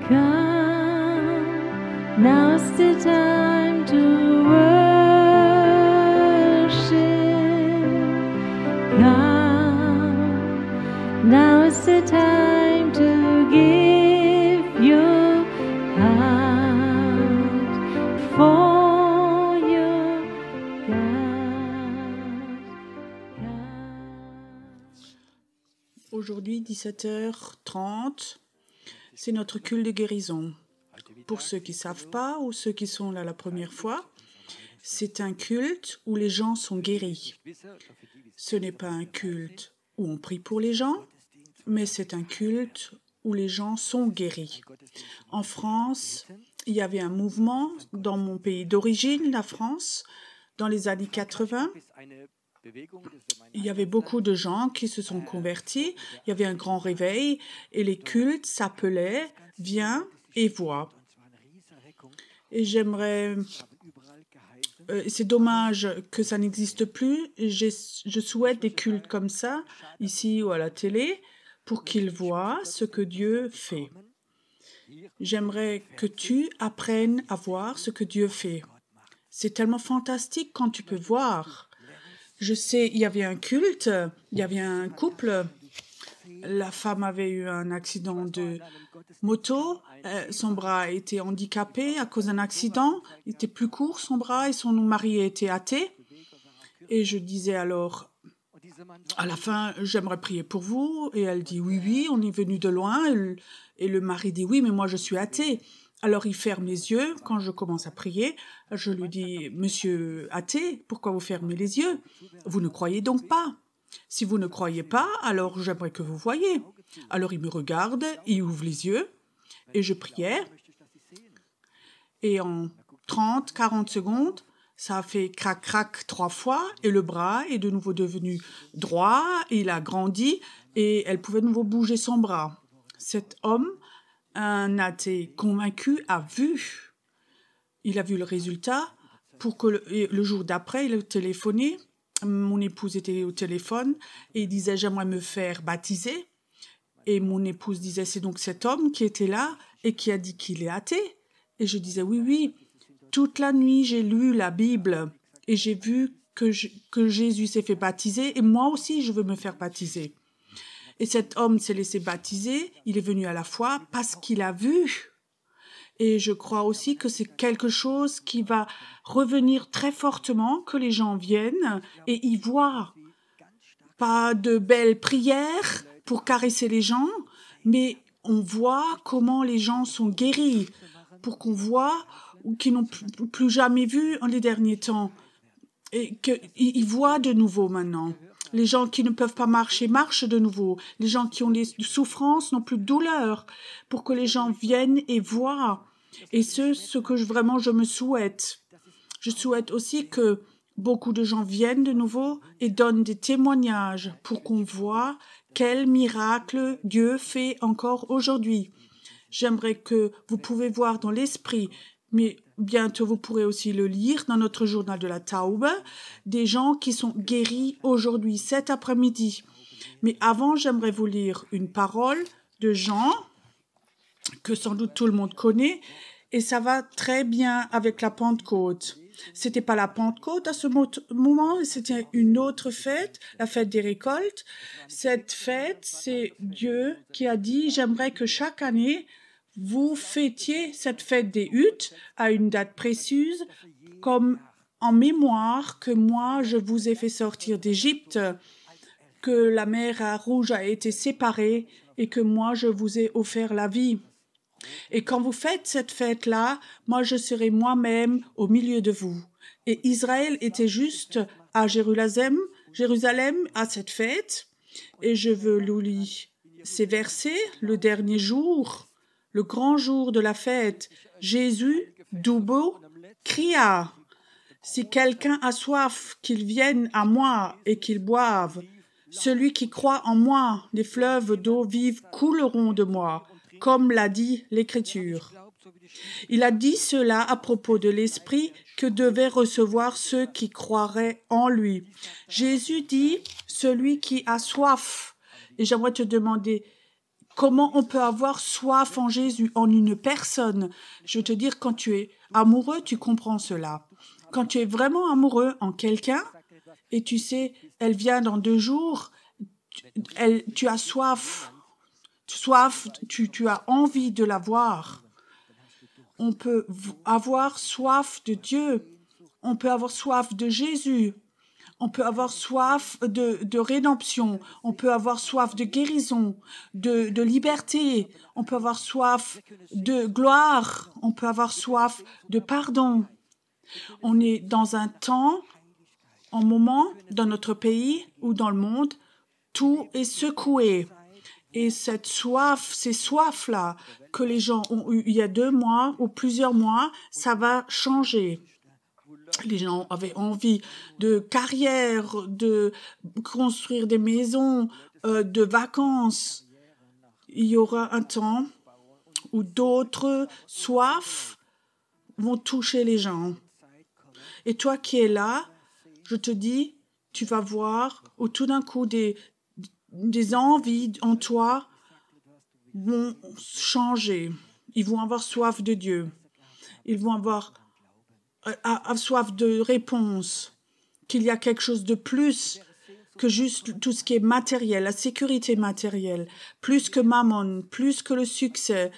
Come, now's the time to worship. Come, now's the time to give your heart for your God. Aujourd'hui, 17h30, c'est notre culte de guérison. Pour ceux qui ne savent pas ou ceux qui sont là la première fois, c'est un culte où les gens sont guéris. Ce n'est pas un culte où on prie pour les gens, mais c'est un culte où les gens sont guéris. En France, il y avait un mouvement dans mon pays d'origine, la France, dans les années 80. Il y avait beaucoup de gens qui se sont convertis, il y avait un grand réveil et les cultes s'appelaient « Viens et vois ». Et c'est dommage que ça n'existe plus. Je souhaite des cultes comme ça, ici ou à la télé, pour qu'ils voient ce que Dieu fait. J'aimerais que tu apprennes à voir ce que Dieu fait. C'est tellement fantastique quand tu peux voir. Je sais, il y avait un culte, il y avait un couple. La femme avait eu un accident de moto, son bras a été handicapé à cause d'un accident, il était plus court son bras et son mari était athée. Et je disais alors, à la fin, j'aimerais prier pour vous. Et elle dit, oui, on est venu de loin. Et le mari dit, oui, mais moi je suis athée. Alors il ferme les yeux. Quand je commence à prier, je lui dis, monsieur athée, pourquoi vous fermez les yeux? Vous ne croyez donc pas? Si vous ne croyez pas, alors j'aimerais que vous voyiez. Alors il me regarde, il ouvre les yeux et je priais. Et en 30-40 secondes, ça a fait crac-crac 3 fois et le bras est de nouveau devenu droit, et il a grandi et elle pouvait de nouveau bouger son bras. Cet homme, un athée convaincu, a vu. Il a vu le résultat. Pour que le jour d'après, il a téléphoné. Mon épouse était au téléphone et il disait « J'aimerais me faire baptiser ». Et mon épouse disait « C'est donc cet homme qui était là et qui a dit qu'il est athée ». Et je disais « Oui, toute la nuit, j'ai lu la Bible et j'ai vu que Jésus s'est fait baptiser et moi aussi, je veux me faire baptiser ». Et cet homme s'est laissé baptiser, il est venu à la foi parce qu'il a vu. Et je crois aussi que c'est quelque chose qui va revenir très fortement, que les gens viennent et y voient. Pas de belles prières pour caresser les gens, mais on voit comment les gens sont guéris, pour qu'on voit qu'ils n'ont plus jamais vu en les derniers temps. Et qu'ils voient de nouveau maintenant. Les gens qui ne peuvent pas marcher marchent de nouveau. Les gens qui ont des souffrances n'ont plus de douleur. Pour que les gens viennent et voient. Et ce que vraiment je me souhaite. Je souhaite aussi que beaucoup de gens viennent de nouveau et donnent des témoignages pour qu'on voit quel miracle Dieu fait encore aujourd'hui. J'aimerais que vous pouvez voir dans l'esprit, mais bientôt vous pourrez aussi le lire dans notre journal de la Taube, des gens qui sont guéris aujourd'hui, cet après-midi. Mais avant, j'aimerais vous lire une parole de Jean, que sans doute tout le monde connaît, et ça va très bien avec la Pentecôte. C'était pas la Pentecôte à ce moment, c'était une autre fête, la fête des récoltes. Cette fête, c'est Dieu qui a dit « J'aimerais que chaque année, vous fêtiez cette fête des huttes à une date précise, comme en mémoire que moi, je vous ai fait sortir d'Égypte, que la mer Rouge a été séparée et que moi, je vous ai offert la vie. Et quand vous faites cette fête-là, moi, je serai moi-même au milieu de vous. » Et Israël était juste à Jérusalem à cette fête. Et je veux vous lire ces versets, le dernier jour, le grand jour de la fête. Jésus, debout, cria « Si quelqu'un a soif, qu'il vienne à moi et qu'il boive. Celui qui croit en moi, les fleuves d'eau vive couleront de moi. » Comme l'a dit l'Écriture. Il a dit cela à propos de l'Esprit que devaient recevoir ceux qui croiraient en lui. Jésus dit, celui qui a soif. Et j'aimerais te demander, Comment on peut avoir soif en Jésus, en une personne? Je veux te dire, quand tu es amoureux, tu comprends cela. Quand tu es vraiment amoureux en quelqu'un, et tu sais, elle vient dans 2 jours, tu as soif, tu as envie de la voir. On peut avoir soif de Dieu, on peut avoir soif de Jésus, on peut avoir soif de rédemption, on peut avoir soif de guérison, de liberté, on peut avoir soif de gloire, on peut avoir soif de pardon. On est dans un temps, un moment, dans notre pays ou dans le monde, tout est secoué. Et cette soif, ces soifs-là que les gens ont eu il y a 2 mois ou plusieurs mois, ça va changer. Les gens avaient envie de carrière, de construire des maisons, de vacances. Il y aura un temps où d'autres soifs vont toucher les gens. Et toi qui es là, je te dis, tu vas voir où tout d'un coup des envies en toi vont changer. Ils vont avoir soif de Dieu. Ils vont avoir soif de réponse. Qu'il y a quelque chose de plus que juste tout ce qui est matériel, la sécurité matérielle, plus que mammon, plus que le succès,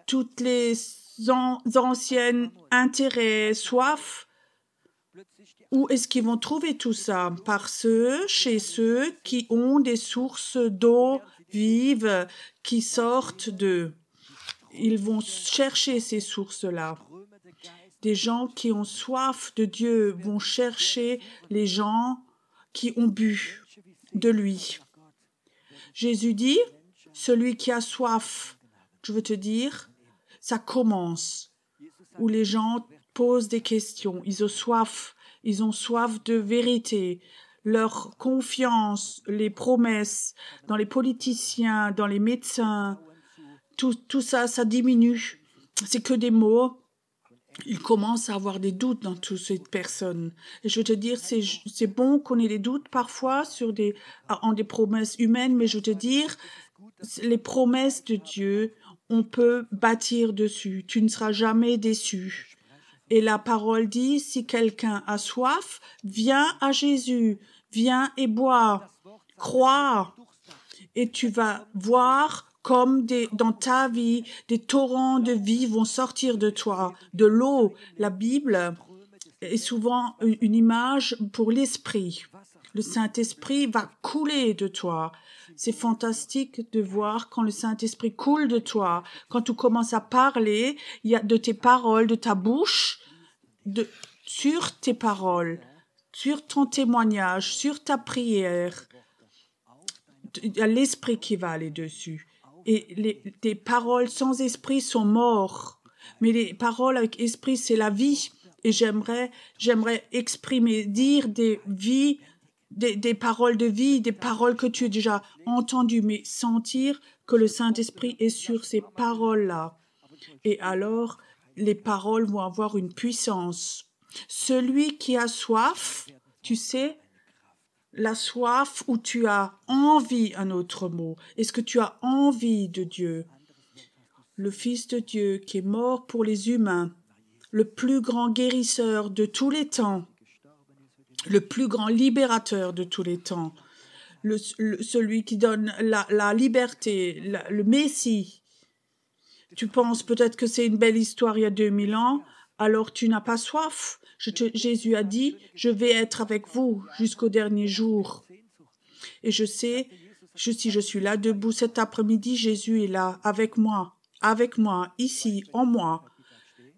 toutes les anciennes intérêts, soif. Où est-ce qu'ils vont trouver tout ça? Chez ceux qui ont des sources d'eau vive qui sortent d'eux. Ils vont chercher ces sources-là. Des gens qui ont soif de Dieu vont chercher les gens qui ont bu de lui. Jésus dit, celui qui a soif, je veux te dire, ça commence, où les gens posent des questions, ils ont soif de vérité, leur confiance, les promesses dans les politiciens, dans les médecins, tout ça, ça diminue. C'est que des mots. Ils commencent à avoir des doutes dans toutes ces personnes. Et je veux te dire, c'est bon qu'on ait des doutes parfois en des promesses humaines, mais je veux te dire, les promesses de Dieu, on peut bâtir dessus. Tu ne seras jamais déçu. Et la parole dit, si quelqu'un a soif, viens à Jésus, viens et bois, crois, et tu vas voir comme dans ta vie, des torrents de vie vont sortir de toi, de l'eau. La Bible est souvent une image pour l'esprit. Le Saint-Esprit va couler de toi. C'est fantastique de voir quand le Saint-Esprit coule de toi, quand tu commences à parler, il y a de tes paroles, de ta bouche, sur tes paroles, sur ton témoignage, sur ta prière. Il y a l'esprit qui va aller dessus. Et tes paroles sans esprit sont mortes. Mais les paroles avec esprit, c'est la vie. Et j'aimerais exprimer, dire des vies, des paroles de vie, des paroles que tu as déjà entendues, mais sentir que le Saint-Esprit est sur ces paroles-là. Et alors, les paroles vont avoir une puissance. Celui qui a soif, tu sais, la soif où tu as envie, un autre mot. Est-ce que tu as envie de Dieu? Le Fils de Dieu qui est mort pour les humains, le plus grand guérisseur de tous les temps, le plus grand libérateur de tous les temps, celui qui donne la liberté, le Messie. Tu penses peut-être que c'est une belle histoire il y a 2000 ans, alors tu n'as pas soif. Jésus a dit, je vais être avec vous jusqu'au dernier jour. Et je sais, si je suis là debout cet après-midi, Jésus est là avec moi, ici, en moi.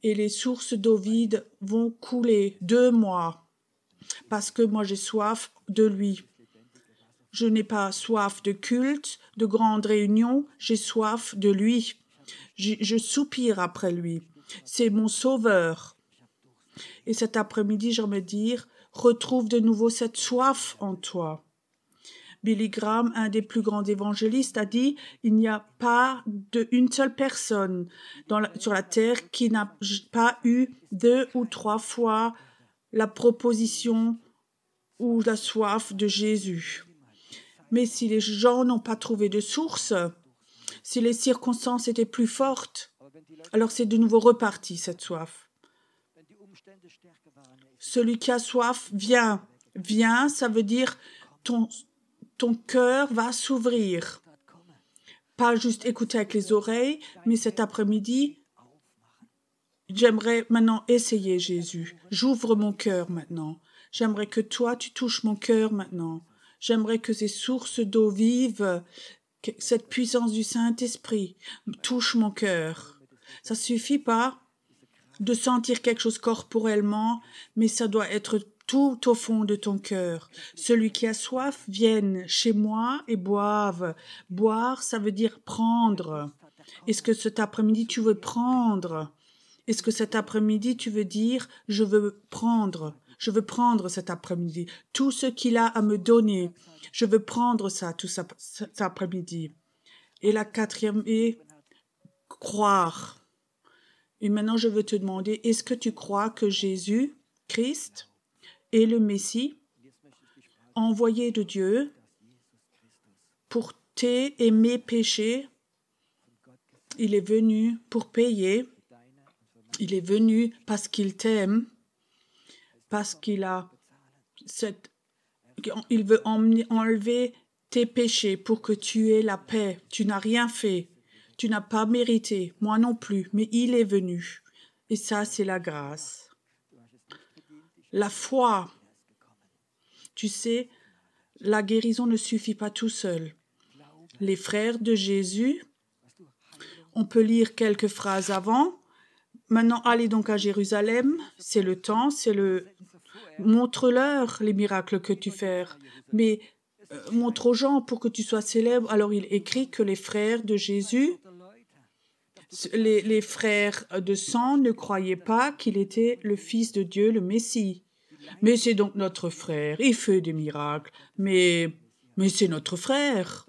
Et les sources d'eau vide vont couler de moi, parce que moi j'ai soif de lui. Je n'ai pas soif de culte, de grandes réunions, j'ai soif de lui. Je soupire après lui. C'est mon sauveur. Et cet après-midi, j'aimerais dire, retrouve de nouveau cette soif en toi. Billy Graham, un des plus grands évangélistes, a dit, il n'y a pas une seule personne sur la terre qui n'a pas eu 2 ou 3 fois la proposition ou la soif de Jésus. Mais si les gens n'ont pas trouvé de source, Si les circonstances étaient plus fortes, alors c'est de nouveau reparti, cette soif. Celui qui a soif, viens. Viens, ça veut dire ton cœur va s'ouvrir. Pas juste écouter avec les oreilles, mais cet après-midi, j'aimerais maintenant essayer Jésus. J'ouvre mon cœur maintenant. J'aimerais que toi, tu touches mon cœur maintenant. J'aimerais que ces sources d'eau vive, que cette puissance du Saint-Esprit touche mon cœur. Ça suffit pas de sentir quelque chose corporellement, mais ça doit être tout au fond de ton cœur. Celui qui a soif, vienne chez moi et boive. Boire, ça veut dire prendre. Est-ce que cet après-midi, tu veux prendre? Est-ce que cet après-midi, tu veux dire, je veux prendre cet après-midi, tout ce qu'il a à me donner, je veux prendre ça, tout ça, cet après-midi. Et la quatrième est croire. Et maintenant, je veux te demander, est-ce que tu crois que Jésus, Christ, est le Messie, envoyé de Dieu pour tes et mes péchés? Il est venu pour payer. Il est venu parce qu'il t'aime, parce qu'il veut enlever tes péchés pour que tu aies la paix. Tu n'as rien fait. Tu n'as pas mérité, moi non plus, mais il est venu. Et ça, c'est la grâce. La foi. Tu sais, la guérison ne suffit pas tout seul. Les frères de Jésus, on peut lire quelques phrases avant. Maintenant, allez donc à Jérusalem, c'est le temps, montre-leur les miracles que tu fais, mais montre aux gens pour que tu sois célèbre. Alors il écrit que les frères de Jésus, les frères de sang ne croyaient pas qu'il était le Fils de Dieu, le Messie. Mais c'est donc notre frère, il fait des miracles, mais c'est notre frère.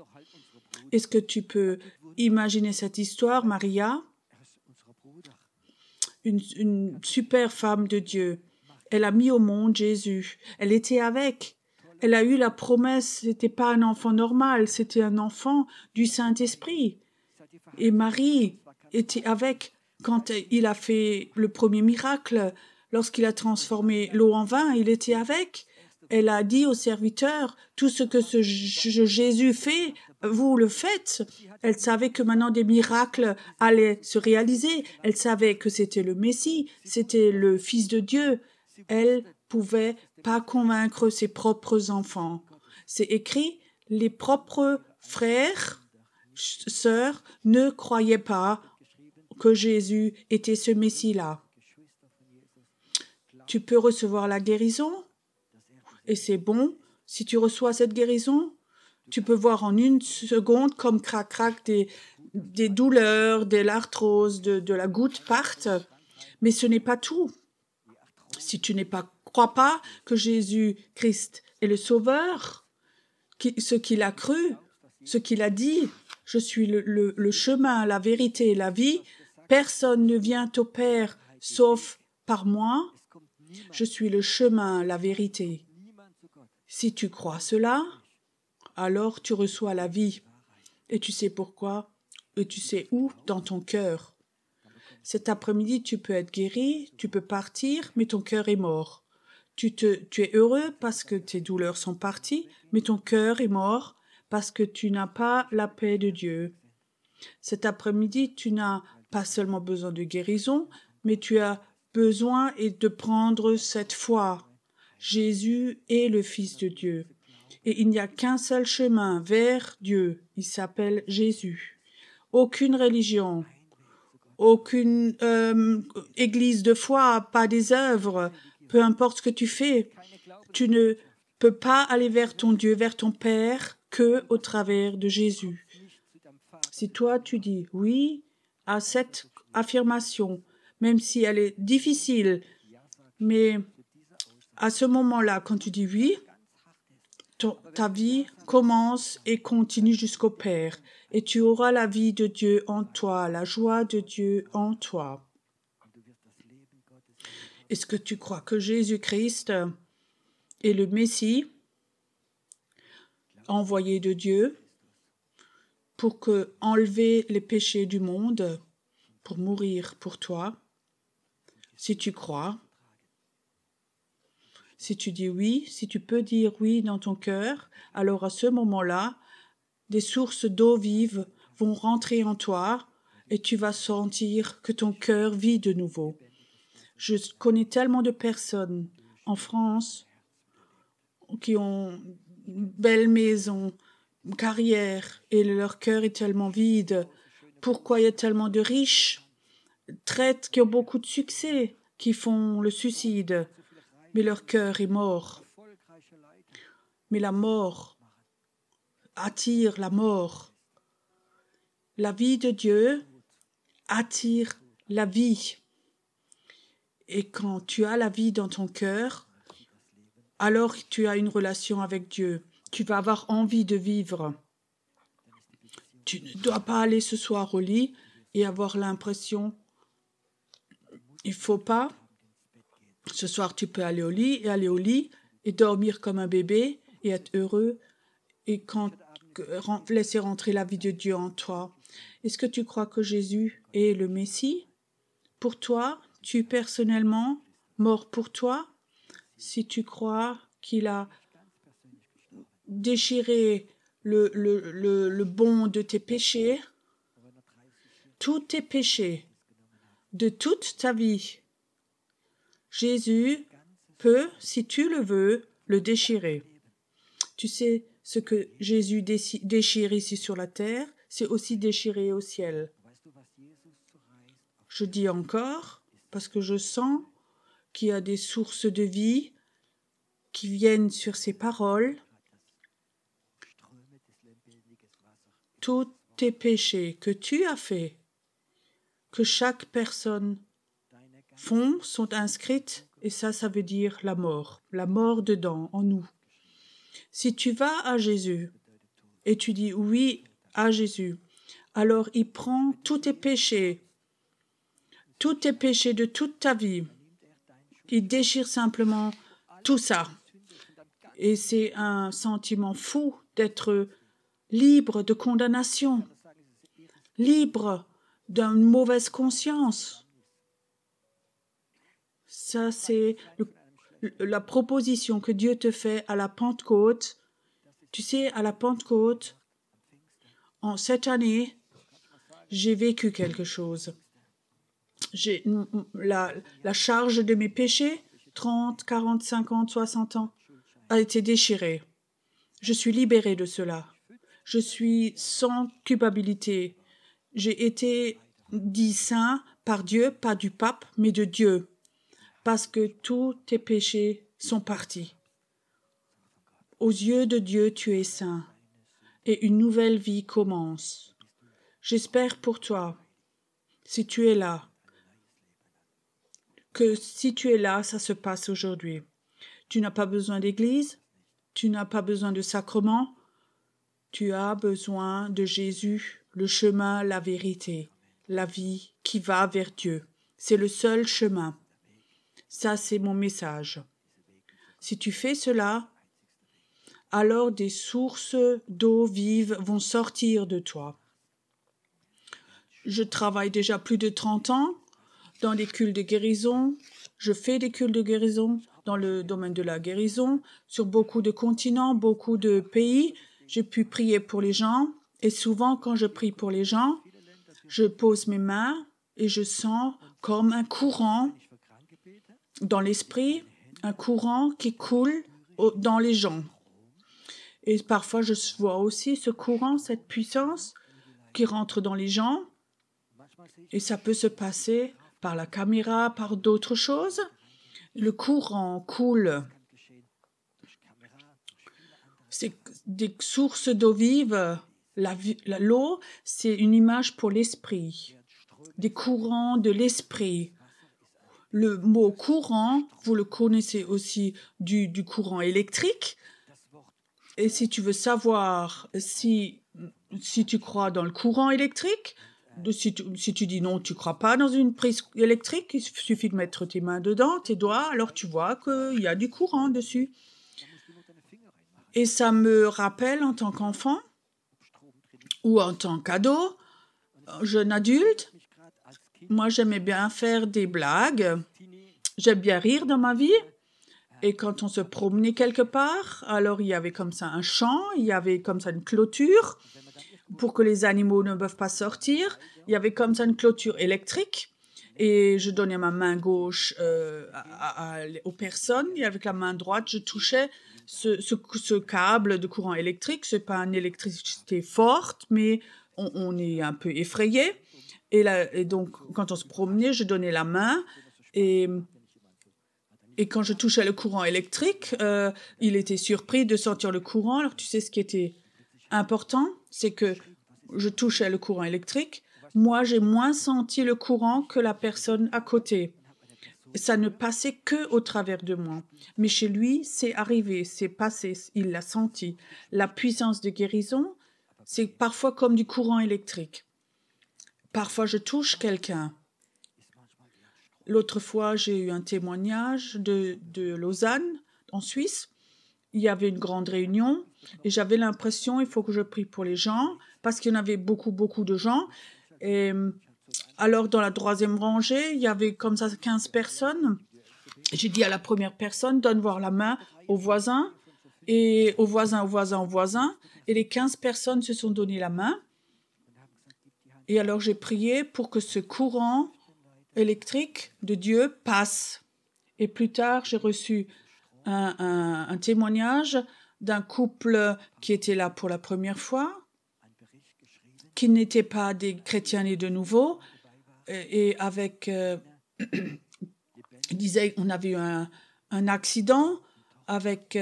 Est-ce que tu peux imaginer cette histoire, Maria? Une super femme de Dieu. Elle a mis au monde Jésus. Elle était avec. Elle a eu la promesse. Ce n'était pas un enfant normal, c'était un enfant du Saint-Esprit. Et Marie était avec quand il a fait le premier miracle. Lorsqu'il a transformé l'eau en vin, il était avec. Elle a dit aux serviteurs, tout ce que ce Jésus fait, vous le faites. Elle savait que maintenant des miracles allaient se réaliser. Elle savait que c'était le Messie, c'était le Fils de Dieu. Elle pouvait pas convaincre ses propres enfants. C'est écrit, les propres frères, sœurs, ne croyaient pas que Jésus était ce Messie-là. Tu peux recevoir la guérison et c'est bon. Si tu reçois cette guérison, tu peux voir en une seconde comme crac-crac des douleurs, de l'arthrose, de la goutte partent. Mais ce n'est pas tout. Si tu crois pas que Jésus-Christ est le Sauveur, ce qu'il a cru, ce qu'il a dit, je suis le chemin, la vérité, la vie, personne ne vient au Père sauf par moi. Je suis le chemin, la vérité. Si tu crois cela, alors tu reçois la vie. Et tu sais pourquoi? Et tu sais où? Dans ton cœur. Cet après-midi, tu peux être guéri, tu peux partir, mais ton cœur est mort. Tu es heureux parce que tes douleurs sont parties, mais ton cœur est mort parce que tu n'as pas la paix de Dieu. Cet après-midi, tu n'as pas seulement besoin de guérison, mais tu as besoin de prendre cette foi. Jésus est le Fils de Dieu. Et il n'y a qu'un seul chemin vers Dieu. Il s'appelle Jésus. Aucune religion, aucune église de foi, pas des œuvres, peu importe ce que tu fais. Tu ne peux pas aller vers ton Dieu, vers ton Père, que au travers de Jésus. Si toi, tu dis oui à cette affirmation, même si elle est difficile, mais à ce moment-là, quand tu dis oui, ta vie commence et continue jusqu'au Père. Et tu auras la vie de Dieu en toi, la joie de Dieu en toi. Est-ce que tu crois que Jésus-Christ est le Messie, envoyé de Dieu? pour enlever les péchés du monde, pour mourir pour toi. Si tu crois, si tu dis oui, si tu peux dire oui dans ton cœur, alors à ce moment-là, des sources d'eau vive vont rentrer en toi et tu vas sentir que ton cœur vit de nouveau. Je connais tellement de personnes en France qui ont une belle maison, une carrière, et leur cœur est tellement vide. Pourquoi il y a tellement de riches, traites qui ont beaucoup de succès, qui font le suicide, mais leur cœur est mort. Mais la mort attire la mort. La vie de Dieu attire la vie. Et quand tu as la vie dans ton cœur, alors tu as une relation avec Dieu. Tu vas avoir envie de vivre. Tu ne dois pas aller ce soir au lit et avoir l'impression, il ne faut pas. Ce soir, tu peux aller au lit et dormir comme un bébé et être heureux et laisser rentrer la vie de Dieu en toi. Est-ce que tu crois que Jésus est le Messie pour toi? Tu personnellement mort pour toi? Si tu crois qu'il a déchiré le bon de tes péchés, tous tes péchés, de toute ta vie, Jésus peut, si tu le veux, le déchirer. Tu sais, ce que Jésus déchire ici sur la terre, c'est aussi déchiré au ciel. Je dis encore, parce que je sens qu'il y a des sources de vie qui viennent sur ces paroles. Tous tes péchés que tu as faits, que chaque personne font, sont inscrites, et ça veut dire la mort dedans, en nous. Si tu vas à Jésus et tu dis oui à Jésus, alors il prend tous tes péchés de toute ta vie. Il déchire simplement tout ça. Et c'est un sentiment fou d'être libre de condamnation, libre d'une mauvaise conscience. Ça, c'est la proposition que Dieu te fait à la Pentecôte. Tu sais, à la Pentecôte, cette année, j'ai vécu quelque chose. La charge de mes péchés, 30, 40, 50, 60 ans, a été déchirée. Je suis libérée de cela. Je suis sans culpabilité. J'ai été dit saint par Dieu, pas du pape, mais de Dieu, parce que tous tes péchés sont partis. Aux yeux de Dieu, tu es saint, et une nouvelle vie commence. J'espère pour toi, si tu es là, que si tu es là, ça se passe aujourd'hui. Tu n'as pas besoin d'église, tu n'as pas besoin de sacrement, tu as besoin de Jésus, le chemin, la vérité, la vie qui va vers Dieu. C'est le seul chemin. Ça, c'est mon message. Si tu fais cela, alors des sources d'eau vive vont sortir de toi. Je travaille déjà plus de 30 ans dans des cultes de guérison. Je fais des cultes de guérison dans le domaine de la guérison sur beaucoup de continents, beaucoup de pays. J'ai pu prier pour les gens et souvent quand je prie pour les gens, je pose mes mains et je sens comme un courant dans l'esprit, un courant qui coule dans les gens. Et parfois, je vois aussi ce courant, cette puissance qui rentre dans les gens. Et ça peut se passer par la caméra, par d'autres choses. Le courant coule. C'est des sources d'eau vive. L'eau, c'est une image pour l'esprit. Des courants de l'esprit. Le mot courant, vous le connaissez aussi du courant électrique. Et si tu veux savoir si tu crois dans le courant électrique, si tu dis non, tu ne crois pas dans une prise électrique, il suffit de mettre tes mains dedans, tes doigts, alors tu vois qu'il y a du courant dessus. Et ça me rappelle en tant qu'enfant ou en tant qu'ado, jeune adulte, moi j'aimais bien faire des blagues, j'aime bien rire dans ma vie. Et quand on se promenait quelque part, alors il y avait comme ça un champ, il y avait comme ça une clôture pour que les animaux ne peuvent pas sortir. Il y avait comme ça une clôture électrique et je donnais ma main gauche aux personnes et avec la main droite, je touchais ce câble de courant électrique. Ce n'est pas une électricité forte, mais on est un peu effrayé. Et donc, quand on se promenait, je donnais la main et quand je touchais le courant électrique, il était surpris de sentir le courant. Alors, tu sais ce qui était important, c'est que je touchais le courant électrique. Moi, j'ai moins senti le courant que la personne à côté. Ça ne passait que au travers de moi. Mais chez lui, c'est arrivé, c'est passé, il l'a senti. La puissance de guérison, c'est parfois comme du courant électrique. Parfois, je touche quelqu'un. L'autre fois, j'ai eu un témoignage de Lausanne, en Suisse. Il y avait une grande réunion et j'avais l'impression il faut que je prie pour les gens parce qu'il y en avait beaucoup de gens. Et alors, dans la troisième rangée, il y avait comme ça 15 personnes. J'ai dit à la première personne, donne voir la main au voisin et au voisin. Et les 15 personnes se sont donné la main. Et alors, j'ai prié pour que ce courant électrique de Dieu passe. Et plus tard, j'ai reçu un témoignage d'un couple qui était là pour la première fois, qui n'étaient pas des chrétiens nés de nouveau, et avec, il disait, on avait eu un accident avec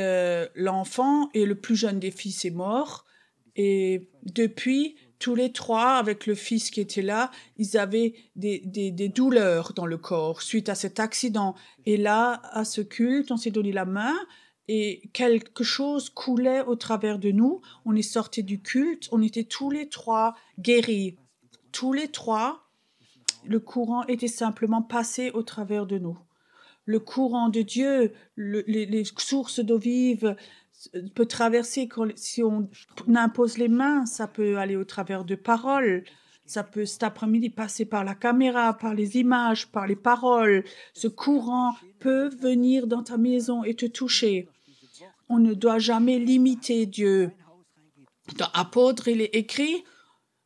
l'enfant et le plus jeune des fils est mort. Et depuis, tous les trois, avec le fils qui était là, ils avaient des douleurs dans le corps suite à cet accident. Et là, à ce culte, on s'est donné la main et quelque chose coulait au travers de nous. On est sortis du culte, on était tous les trois guéris. Tous les trois, le courant était simplement passé au travers de nous. Le courant de Dieu, les sources d'eau vive peut traverser, si on impose les mains, ça peut aller au travers de paroles, ça peut cet après-midi passer par la caméra, par les images, par les paroles. Ce courant peut venir dans ta maison et te toucher. On ne doit jamais limiter Dieu. Dans Apôtre, il est écrit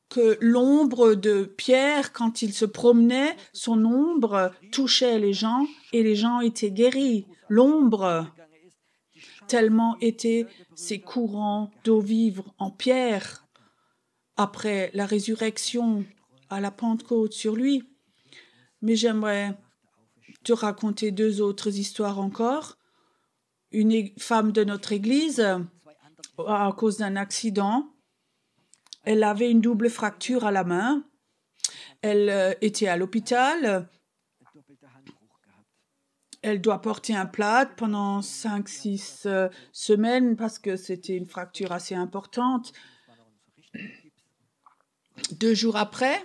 que l'ombre de Pierre, quand il se promenait, son ombre touchait les gens et les gens étaient guéris. L'ombre, tellement étaient ces courants d'eau vive en Pierre après la résurrection à la Pentecôte sur lui. Mais j'aimerais te raconter deux autres histoires encore. Une femme de notre église, à cause d'un accident, elle avait une double fracture à la main. Elle était à l'hôpital. Elle doit porter un plâtre pendant 5-6 semaines parce que c'était une fracture assez importante. 2 jours après,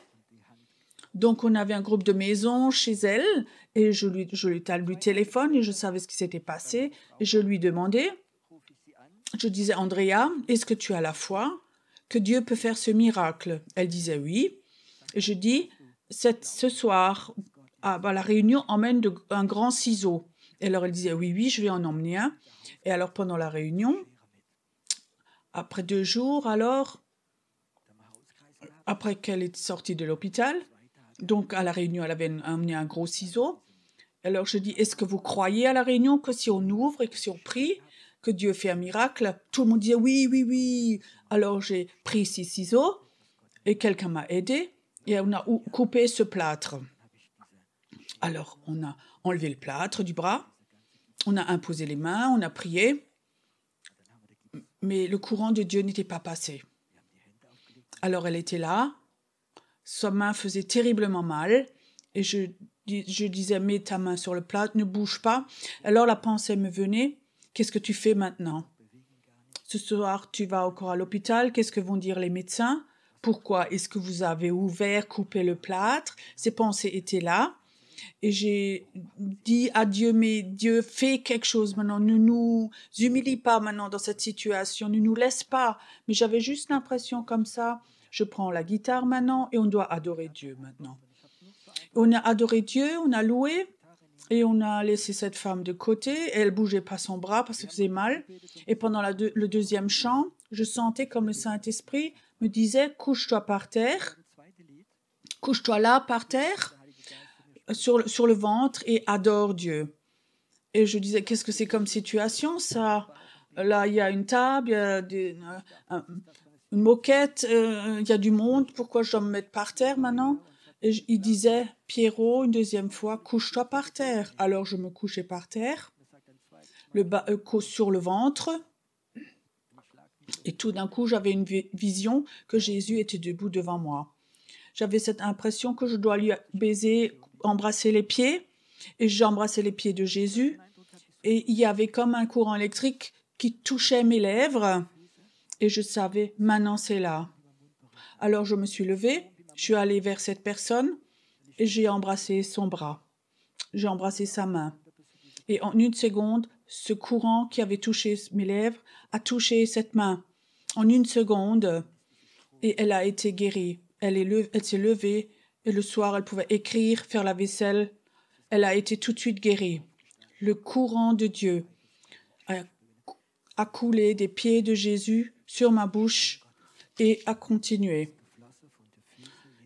donc on avait un groupe de maison chez elle et je lui téléphone et je savais ce qui s'était passé et je lui demandais, je disais, Andrea, est-ce que tu as la foi que Dieu peut faire ce miracle? Elle disait oui. Et je dis, ce soir, à la réunion, emmène un grand ciseau. Et alors elle disait, oui, je vais en emmener un. Et alors pendant la réunion, après 2 jours, alors, après qu'elle est sortie de l'hôpital, donc à la réunion, elle avait emmené un gros ciseau. Alors je dis, est-ce que vous croyez à la réunion que si on ouvre et que si on prie, que Dieu fait un miracle? Tout le monde disait oui. Alors j'ai pris ces ciseaux et quelqu'un m'a aidé et on a coupé ce plâtre. Alors on a enlevé le plâtre du bras, on a imposé les mains, on a prié, mais le courant de Dieu n'était pas passé. Alors elle était là, sa main faisait terriblement mal et je disais, mets ta main sur le plâtre, ne bouge pas. Alors la pensée me venait, qu'est-ce que tu fais maintenant? Ce soir, tu vas encore à l'hôpital, qu'est-ce que vont dire les médecins? Pourquoi est-ce que vous avez coupé le plâtre? Ces pensées étaient là. Et j'ai dit à Dieu, mais Dieu, fais quelque chose maintenant, ne nous humilie pas maintenant dans cette situation, ne nous laisse pas. Mais j'avais juste l'impression comme ça, Je prends la guitare maintenant et on doit adorer Dieu maintenant. On a adoré Dieu, on a loué et on a laissé cette femme de côté. Et elle bougeait pas son bras parce que ça faisait mal. Et pendant le deuxième chant, je sentais comme le Saint-Esprit me disait « Couche-toi par terre, couche-toi là par terre, sur le ventre et adore Dieu. » Et je disais « Qu'est-ce que c'est comme situation ça ? Là, il y a une table, il y a une moquette, il y a du monde, pourquoi je dois me mettre par terre maintenant ?» Et il disait « Pierrot, une deuxième fois, couche-toi par terre. » Alors je me couchais par terre, sur le ventre, et tout d'un coup j'avais une vision que Jésus était debout devant moi. J'avais cette impression que je dois lui baiser, embrasser les pieds, et j'embrassais les pieds de Jésus, et il y avait comme un courant électrique qui touchait mes lèvres, et je savais, maintenant c'est là. Alors je me suis levée, je suis allée vers cette personne, et j'ai embrassé son bras. J'ai embrassé sa main. Et en une seconde, ce courant qui avait touché mes lèvres a touché cette main. En une seconde, et elle a été guérie. Elle s'est levée, et le soir, elle pouvait écrire, faire la vaisselle. Elle a été tout de suite guérie. Le courant de Dieu a coulé des pieds de Jésus sur ma bouche et a continué.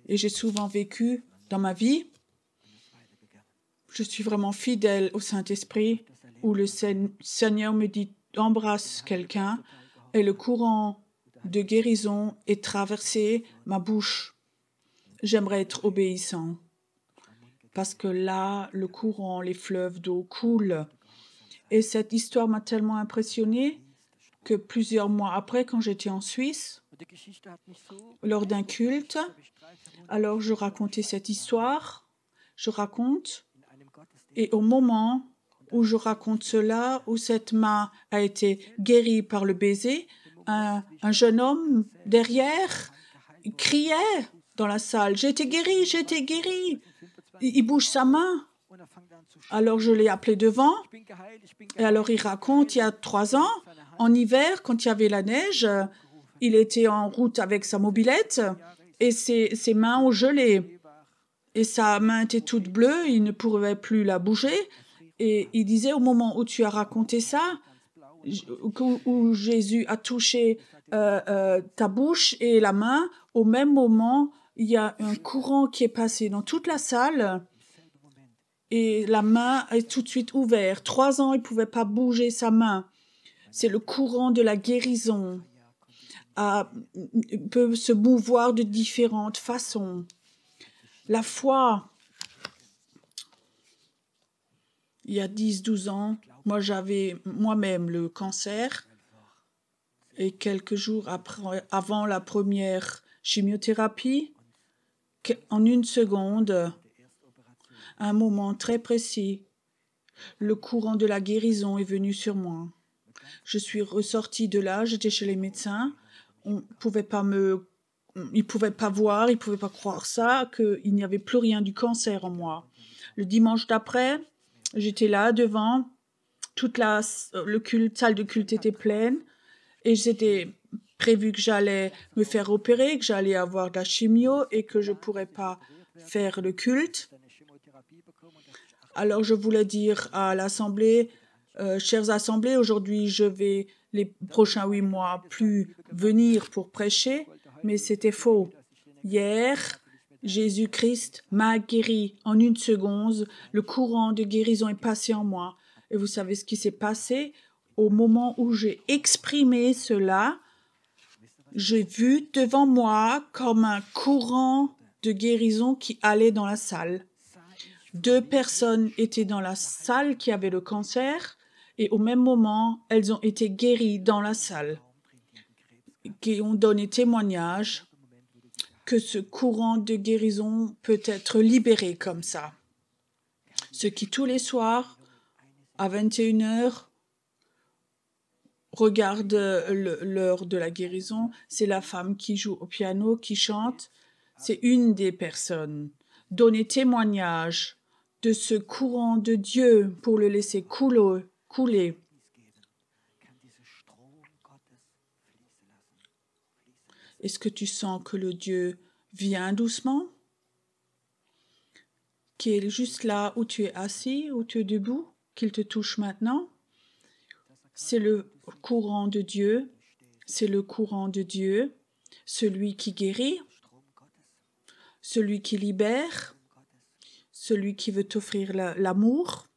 Et j'ai souvent vécu dans ma vie, je suis vraiment fidèle au Saint-Esprit, où le Seigneur me dit embrasse quelqu'un et le courant de guérison est traversé ma bouche. J'aimerais être obéissant parce que là, le courant, les fleuves d'eau coulent. Et cette histoire m'a tellement impressionnée que plusieurs mois après, quand j'étais en Suisse, lors d'un culte, alors je racontais cette histoire, et au moment où je raconte cela, où cette main a été guérie par le baiser, un jeune homme derrière criait dans la salle, j'ai été guéri, j'ai été guéri. Il bouge sa main. Alors je l'ai appelé devant, et alors il raconte, il y a 3 ans, en hiver, quand il y avait la neige, il était en route avec sa mobilette, et ses mains ont gelé. Et sa main était toute bleue, il ne pouvait plus la bouger. Et il disait, au moment où tu as raconté ça, où Jésus a touché ta bouche et la main, au même moment, il y a un courant qui est passé dans toute la salle et la main est tout de suite ouverte. 3 ans, il ne pouvait pas bouger sa main. C'est le courant de la guérison. Peut se mouvoir de différentes façons. La foi, il y a 10-12 ans, moi j'avais moi-même le cancer et quelques jours avant la première chimiothérapie, en une seconde, à un moment très précis, le courant de la guérison est venu sur moi. Je suis ressortie de là, j'étais chez les médecins, ils ne pouvaient pas voir, ils ne pouvaient pas croire ça, qu'il n'y avait plus rien du cancer en moi. Le dimanche d'après, j'étais là devant, toute salle de culte était pleine et c'était prévu que j'allais me faire opérer, que j'allais avoir de la chimio et que je ne pourrais pas faire le culte. Alors je voulais dire à l'assemblée, chères assemblées, aujourd'hui je vais les prochains 8 mois plus venir pour prêcher, mais c'était faux. Hier, Jésus-Christ m'a guéri en une seconde. Le courant de guérison est passé en moi. Et vous savez ce qui s'est passé? Au moment où j'ai exprimé cela, j'ai vu devant moi comme un courant de guérison qui allait dans la salle. 2 personnes étaient dans la salle qui avaient le cancer et au même moment, elles ont été guéries dans la salle, qui ont donné témoignage que ce courant de guérison peut être libéré comme ça. Ceux qui, tous les soirs, à 21h, regardent l'heure de la guérison, c'est la femme qui joue au piano, qui chante. C'est une des personnes. Donner témoignage de ce courant de Dieu pour le laisser couler. Est-ce que tu sens que le Dieu vient doucement, qui est juste là où tu es assis, où tu es debout, qu'il te touche maintenant? C'est le courant de Dieu, c'est le courant de Dieu, celui qui guérit, celui qui libère, celui qui veut t'offrir l'amour.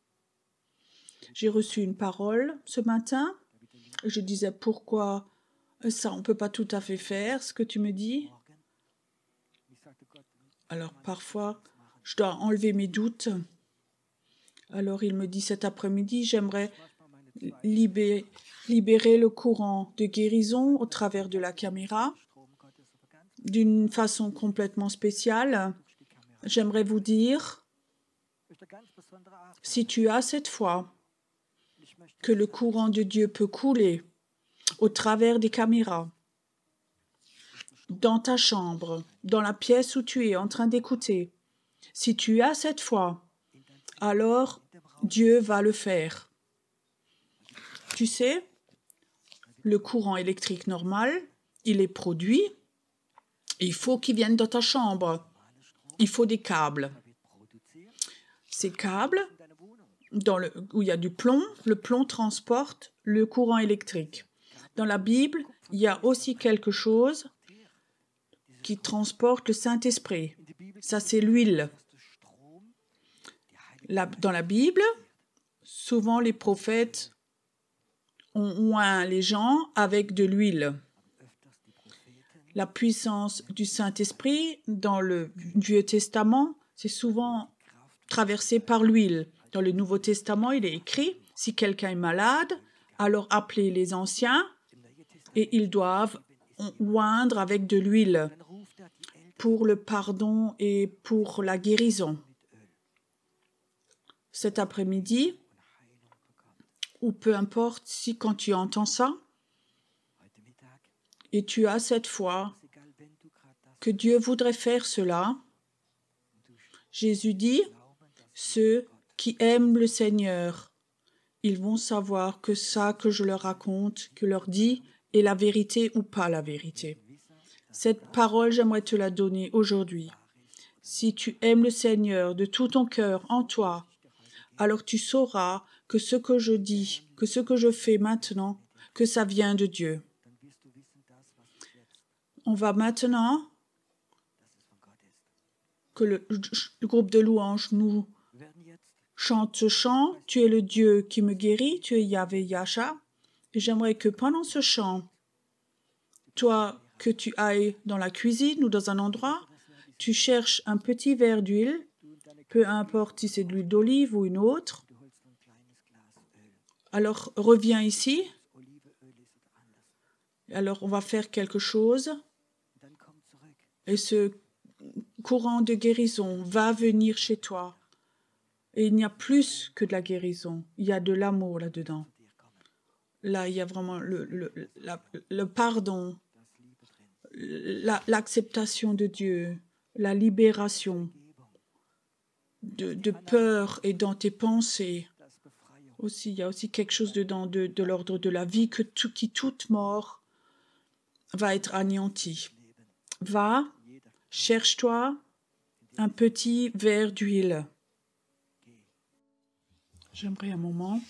J'ai reçu une parole ce matin. Je disais pourquoi ça, on ne peut pas tout à fait faire ce que tu me dis. Alors parfois, je dois enlever mes doutes. Alors il me dit cet après-midi, j'aimerais libérer le courant de guérison au travers de la caméra d'une façon complètement spéciale. J'aimerais vous dire, si tu as cette foi que le courant de Dieu peut couler au travers des caméras, dans ta chambre, dans la pièce où tu es en train d'écouter, si tu as cette foi, alors Dieu va le faire. Tu sais, le courant électrique normal, il est produit. Il faut qu'il vienne dans ta chambre. Il faut des câbles. Ces câbles, où il y a du plomb, le plomb transporte le courant électrique. Dans la Bible, il y a aussi quelque chose qui transporte le Saint-Esprit. Ça, c'est l'huile. Dans la Bible, souvent les prophètes ont oint les gens avec de l'huile. La puissance du Saint-Esprit dans le Vieux Testament, c'est souvent traversé par l'huile. Dans le Nouveau Testament, il est écrit, si quelqu'un est malade, alors appelez les anciens et ils doivent oindre avec de l'huile pour le pardon et pour la guérison. Cet après-midi, ou peu importe si quand tu entends ça, et tu as cette foi que Dieu voudrait faire cela, Jésus dit, ceux qui aiment le Seigneur, ils vont savoir que ça que je leur raconte, que leur dis, est la vérité ou pas la vérité. Cette parole, j'aimerais te la donner aujourd'hui. Si tu aimes le Seigneur de tout ton cœur en toi, alors tu sauras que ce que je dis, que ce que je fais maintenant, que ça vient de Dieu. On va maintenant que le groupe de louanges nous chante ce chant. Tu es le Dieu qui me guérit, tu es Yahvé Yasha. Et j'aimerais que pendant ce chant, toi, que tu ailles dans la cuisine ou dans un endroit, tu cherches un petit verre d'huile, peu importe si c'est de l'huile d'olive ou une autre. Alors, reviens ici. Alors, on va faire quelque chose. Et ce courant de guérison va venir chez toi. Et il n'y a plus que de la guérison. Il y a de l'amour là-dedans. Là, il y a vraiment le pardon, l'acceptation de Dieu, la libération de peur et dans tes pensées. Aussi, il y a aussi quelque chose dedans de l'ordre de la vie qui toute mort va être anéantie. Va, cherche-toi un petit verre d'huile. J'aimerais un moment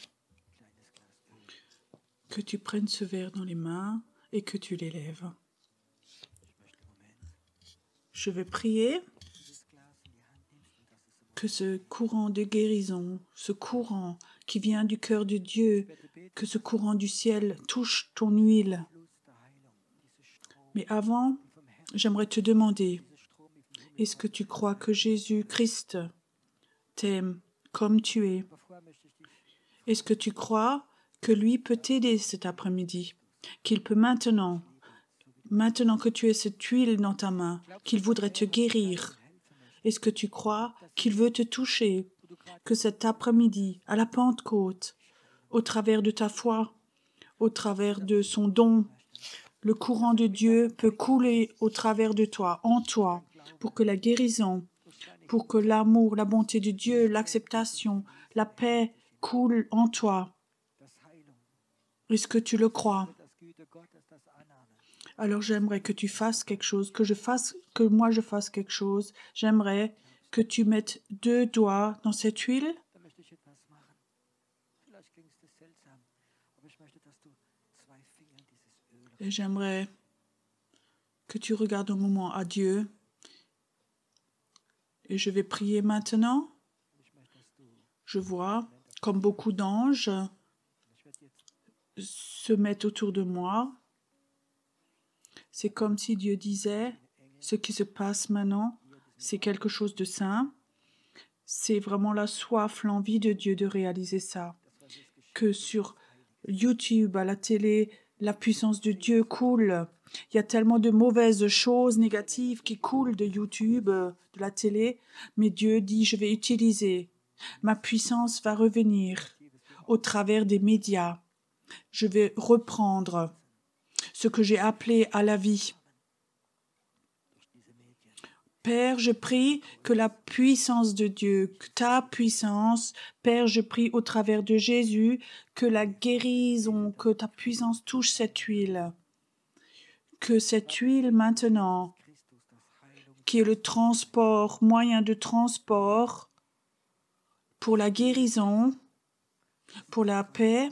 que tu prennes ce verre dans les mains et que tu l'élèves. Je vais prier que ce courant de guérison, ce courant qui vient du cœur de Dieu, que ce courant du ciel touche ton huile. Mais avant, j'aimerais te demander, est-ce que tu crois que Jésus-Christ t'aime comme tu es? Est-ce que tu crois que lui peut t'aider cet après-midi, qu'il peut maintenant que tu aies cette huile dans ta main, qu'il voudrait te guérir? Est-ce que tu crois qu'il veut te toucher, que cet après-midi, à la Pentecôte, au travers de ta foi, au travers de son don, le courant de Dieu peut couler au travers de toi, en toi, pour que la guérison, pour que l'amour, la bonté de Dieu, l'acceptation, la paix coule en toi? Est-ce que tu le crois? Alors j'aimerais que tu fasses quelque chose, que moi je fasse quelque chose. J'aimerais que tu mettes 2 doigts dans cette huile. Da möchte ich etwas machen. Vielleicht klingt es seltsam, aber ich möchte, dass du 2 Fingern dieses Öl Et j'aimerais que tu regardes un moment à Dieu. Et je vais prier maintenant. ich möchte, dass du Je vois comme beaucoup d'anges ich werde jetzt se mettent autour de moi. C'est comme si Dieu disait, ce qui se passe maintenant, c'est quelque chose de saint. C'est vraiment la soif, l'envie de Dieu de réaliser ça. Que sur YouTube, à la télé, la puissance de Dieu coule. Il y a tellement de mauvaises choses négatives qui coulent de YouTube, de la télé, mais Dieu dit, je vais utiliser. Ma puissance va revenir au travers des médias. Je vais reprendre ce que j'ai appelé à la vie. Père, je prie que la puissance de Dieu, que ta puissance, Père, je prie au travers de Jésus, que la guérison, que ta puissance touche cette huile. Que cette huile maintenant, qui est le transport, moyen de transport pour la guérison, pour la paix,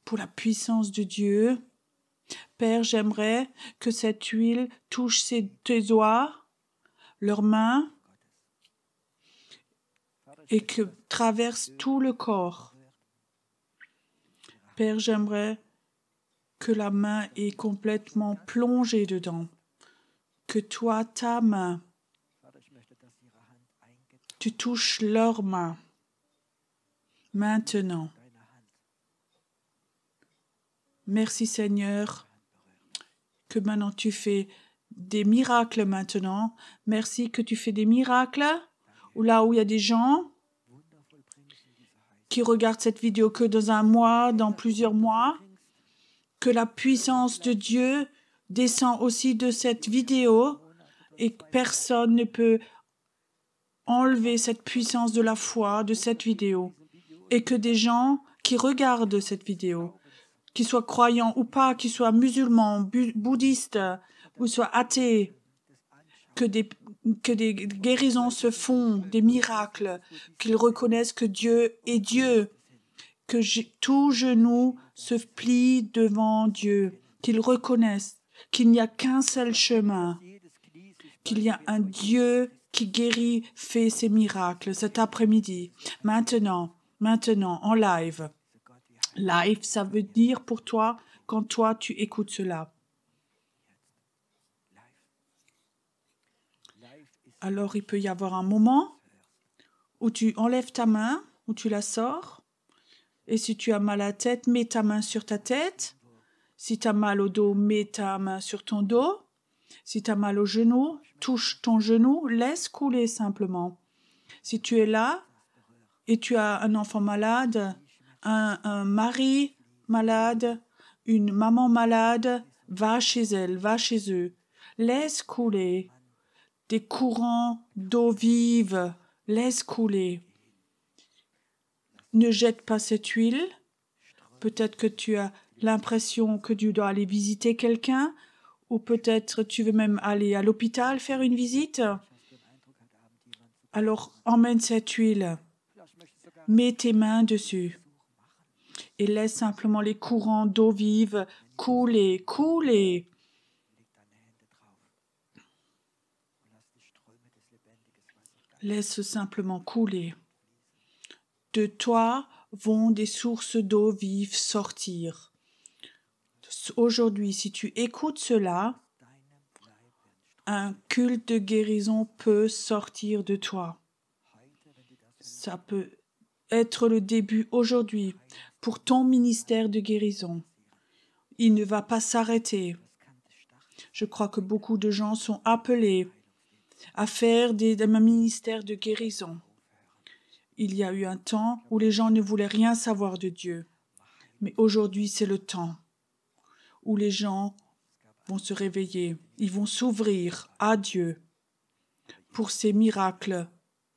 pour la puissance de Dieu. Père, j'aimerais que cette huile touche tes doigts, leurs mains, et que traverse tout le corps. Père, j'aimerais que la main est complètement plongée dedans. Que toi, ta main, tu touches leurs mains. Maintenant. Merci Seigneur, que maintenant tu fais des miracles maintenant. Merci que tu fais des miracles là où il y a des gens qui regardent cette vidéo que dans un mois, dans plusieurs mois, que la puissance de Dieu descend aussi de cette vidéo et que personne ne peut enlever cette puissance de la foi de cette vidéo. Et que des gens qui regardent cette vidéo, qu'ils soient croyants ou pas, qu'ils soient musulmans, bouddhistes ou soient athées, que des guérisons se font, des miracles, qu'ils reconnaissent que Dieu est Dieu, que tout genou se plie devant Dieu, qu'ils reconnaissent qu'il n'y a qu'un seul chemin, qu'il y a un Dieu qui guérit, fait ses miracles cet après-midi, maintenant, en live. Live, ça veut dire pour toi, quand toi tu écoutes cela. Alors il peut y avoir un moment où tu enlèves ta main, où tu la sors. Et si tu as mal à la tête, mets ta main sur ta tête. Si tu as mal au dos, mets ta main sur ton dos. Si tu as mal au genou, touche ton genou, laisse couler simplement. Si tu es là et tu as un enfant malade, un mari malade, une maman malade, va chez elle, va chez eux. Laisse couler des courants d'eau vive, laisse couler. Ne jette pas cette huile. Peut-être que tu as l'impression que tu dois aller visiter quelqu'un, ou peut-être tu veux même aller à l'hôpital faire une visite. Alors emmène cette huile. Mets tes mains dessus. Et laisse simplement les courants d'eau vive couler, couler. Laisse simplement couler. De toi vont des sources d'eau vive sortir. Aujourd'hui, si tu écoutes cela, un culte de guérison peut sortir de toi. Ça peut être le début aujourd'hui pour ton ministère de guérison. Il ne va pas s'arrêter. Je crois que beaucoup de gens sont appelés à faire un ministère de guérison. Il y a eu un temps où les gens ne voulaient rien savoir de Dieu. Mais aujourd'hui, c'est le temps où les gens vont se réveiller. Ils vont s'ouvrir à Dieu pour ses miracles,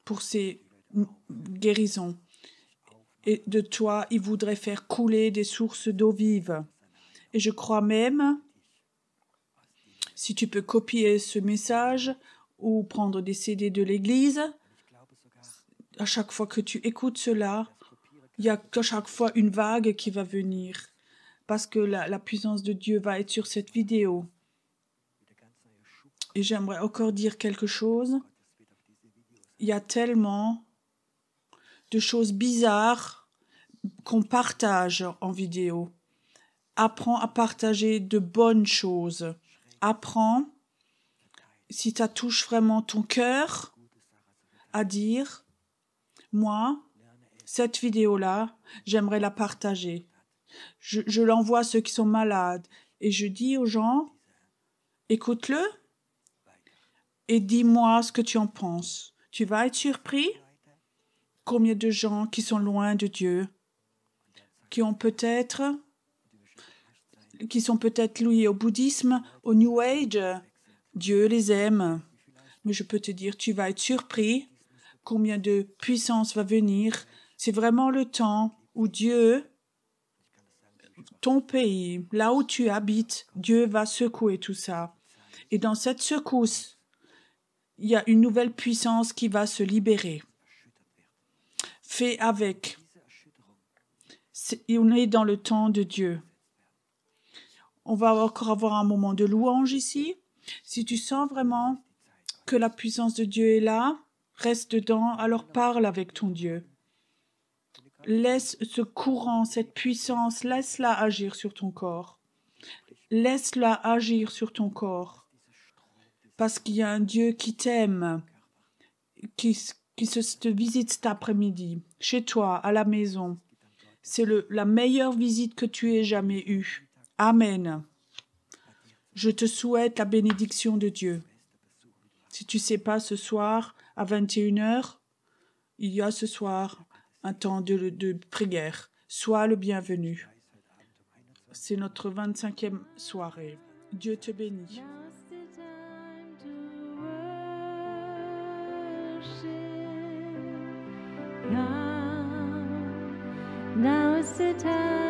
pour ses guérisons. Et de toi, il voudrait faire couler des sources d'eau vive. Et je crois même Si tu peux copier ce message ou prendre des CD de l'église, à chaque fois que tu écoutes cela, il y a à chaque fois une vague qui va venir parce que la puissance de Dieu va être sur cette vidéo. Et j'aimerais encore dire quelque chose. Il y a tellement de choses bizarres qu'on partage en vidéo. Apprends à partager de bonnes choses. Apprends, si ça touche vraiment ton cœur, à dire, moi, cette vidéo-là, j'aimerais la partager. Je l'envoie à ceux qui sont malades et je dis aux gens, écoute-le et dis-moi ce que tu en penses. Tu vas être surpris combien de gens qui sont loin de Dieu, qui sont peut-être liés au bouddhisme, au New Age. Dieu les aime. Mais je peux te dire, tu vas être surpris combien de puissance va venir. C'est vraiment le temps où Dieu, ton pays, là où tu habites, Dieu va secouer tout ça. Et dans cette secousse, il y a une nouvelle puissance qui va se libérer. Fais avec. On est dans le temps de Dieu. On va encore avoir un moment de louange ici. Si tu sens vraiment que la puissance de Dieu est là, reste dedans, alors parle avec ton Dieu. Laisse ce courant, cette puissance, laisse-la agir sur ton corps. Laisse-la agir sur ton corps. Parce qu'il y a un Dieu qui t'aime, qui te visite cet après-midi, chez toi, à la maison. C'est la meilleure visite que tu aies jamais eue. Amen. Je te souhaite la bénédiction de Dieu. Si tu ne sais pas, ce soir, à 21h, il y a ce soir un temps de prière. Sois le bienvenu. C'est notre 25e soirée. Dieu te bénit. Now is the time.